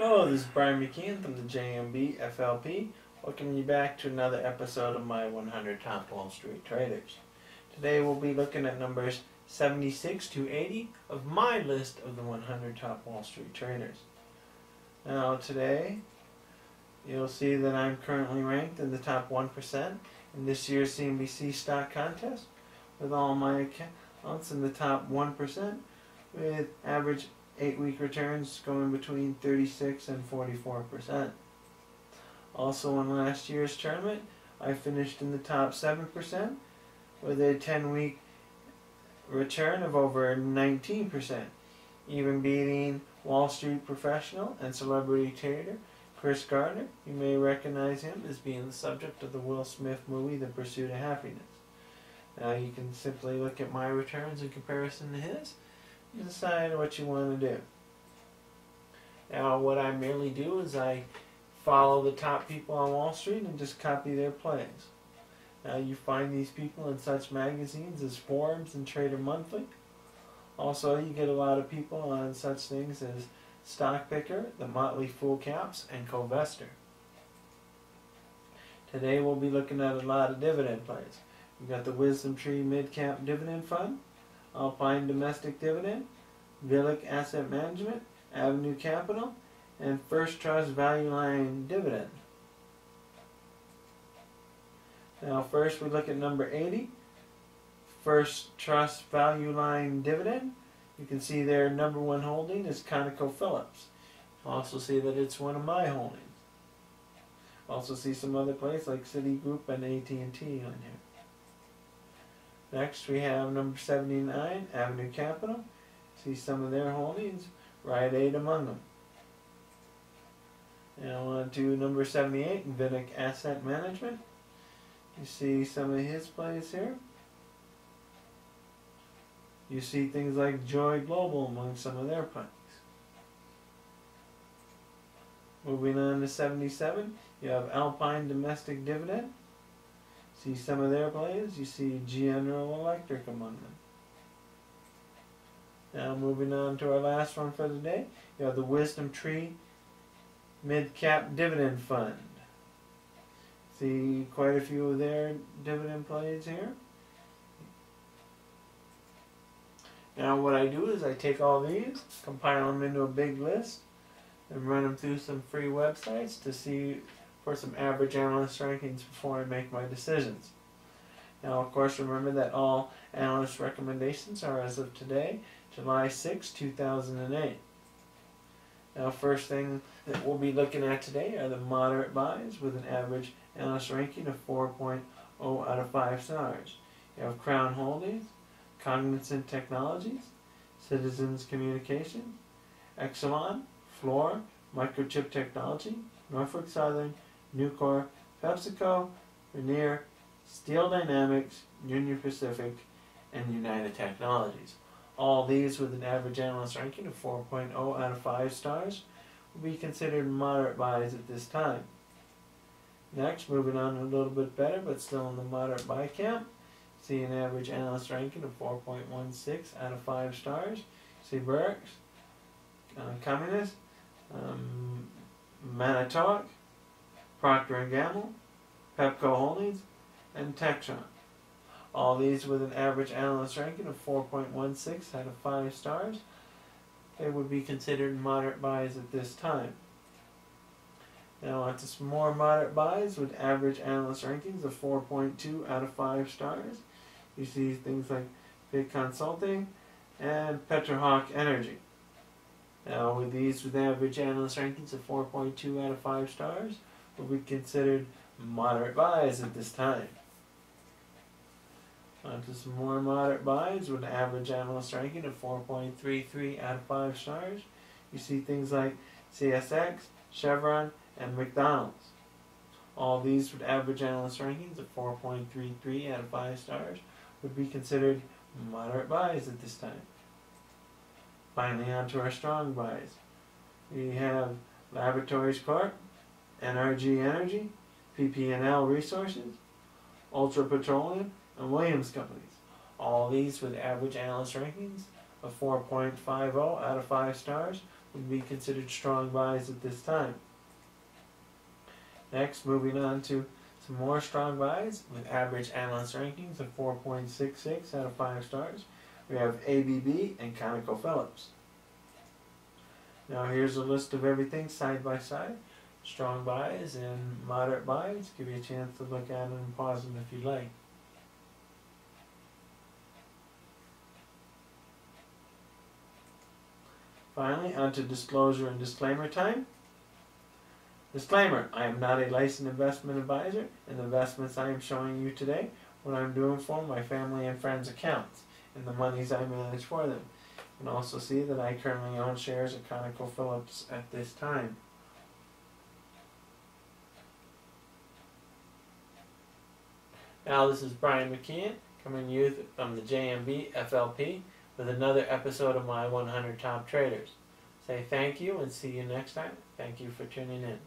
Hello, this is Brian Mckeon from the JMB FLP. Welcoming you back to another episode of my 100 Top Wall Street Traders. Today we'll be looking at numbers 76 to 80 of my list of the 100 Top Wall Street Traders. Now today you'll see that I'm currently ranked in the top 1% in this year's CNBC stock contest, with all my accounts in the top 1%, with average 8-week returns going between 36 and 44%. Also in last year's tournament, I finished in the top 7% with a 10-week return of over 19%, even beating Wall Street professional and celebrity trader Chris Gardner. You may recognize him as being the subject of the Will Smith movie, The Pursuit of Happiness. Now you can simply look at my returns in comparison to his and decide what you want to do. Now what I merely do is I follow the top people on Wall Street and just copy their plays. Now you find these people in such magazines as Forbes and Trader Monthly. Also you get a lot of people on such things as Stock Picker, The Motley Fool Caps, and Covester. Today we'll be looking at a lot of dividend plays. We've got the Wisdom Tree Mid Cap Dividend Fund, Alpine Domestic Dividend, Vinlk Asset Management, Avenue Capital, and First Trust Value Line Dividend. Now first we look at number 80, First Trust Value Line Dividend. You can see their number one holding is ConocoPhillips. Also see that it's one of my holdings. Also see some other places like Citigroup and AT&T on here. Next we have number 79, Avenue Capital. See some of their holdings, Rite Aid among them. Now on to number 78, Vinlk Asset Management. You see some of his plays here. You see things like Joy Global among some of their plays. Moving on to 77, you have Alpine Domestic Dividend. See some of their plays. You see General Electric among them. Now moving on to our last one for the day, you have the Wisdom Tree Mid Cap Dividend Fund. See quite a few of their dividend plays here. Now what I do is I take all these, compile them into a big list, and run them through some free websites to see for some average analyst rankings before I make my decisions. Now of course remember that all analyst recommendations are as of today, July 6, 2008. Now first thing that we'll be looking at today are the moderate buys with an average analyst ranking of 4.0 out of 5 stars. You have Crown Holdings, Cognizant Technologies, Citizens Communications, Exelon, Fluor, Microchip Technology, Norfolk Southern, Nucor, PepsiCo, Rainier, Steel Dynamics, Union Pacific, and United Technologies. All these with an average analyst ranking of 4.0 out of 5 stars will be considered moderate buys at this time. Next, moving on a little bit better but still in the moderate buy camp, see an average analyst ranking of 4.16 out of 5 stars. See Burks, Communist, Manitowoc, Procter & Gamble, Pepco Holdings, and Textron. All these with an average analyst ranking of 4.16 out of 5 stars. They would be considered moderate buys at this time. Now on to some more moderate buys with average analyst rankings of 4.2 out of 5 stars. You see things like Big Consulting and Petrohawk Energy. Now with these with average analyst rankings of 4.2 out of 5 stars will be considered moderate buys at this time. On to some more moderate buys with an average analyst ranking of 4.33 out of 5 stars. You see things like CSX, Chevron, and McDonald's. All these with average analyst rankings of 4.33 out of 5 stars would be considered moderate buys at this time. Finally on to our strong buys. We have Laboratories Corp, NRG Energy, PP&L Resources, Ultra Petroleum, and Williams Companies. All these with average analyst rankings of 4.50 out of 5 stars would be considered strong buys at this time. Next, moving on to some more strong buys with average analyst rankings of 4.66 out of 5 stars. We have ABB and ConocoPhillips. Now here's a list of everything side by side. Strong buys and moderate buys. Give you a chance to look at them and pause them if you'd like. Finally, on to disclosure and disclaimer time. Disclaimer, I am not a licensed investment advisor, and the investments I am showing you today, what I'm doing for my family and friends' accounts, and the monies I manage for them. You can also see that I currently own shares of ConocoPhillips at this time. Now this is Brian Mckeon coming to you from the JMB FLP with another episode of my 100 Top Traders. Say thank you and see you next time. Thank you for tuning in.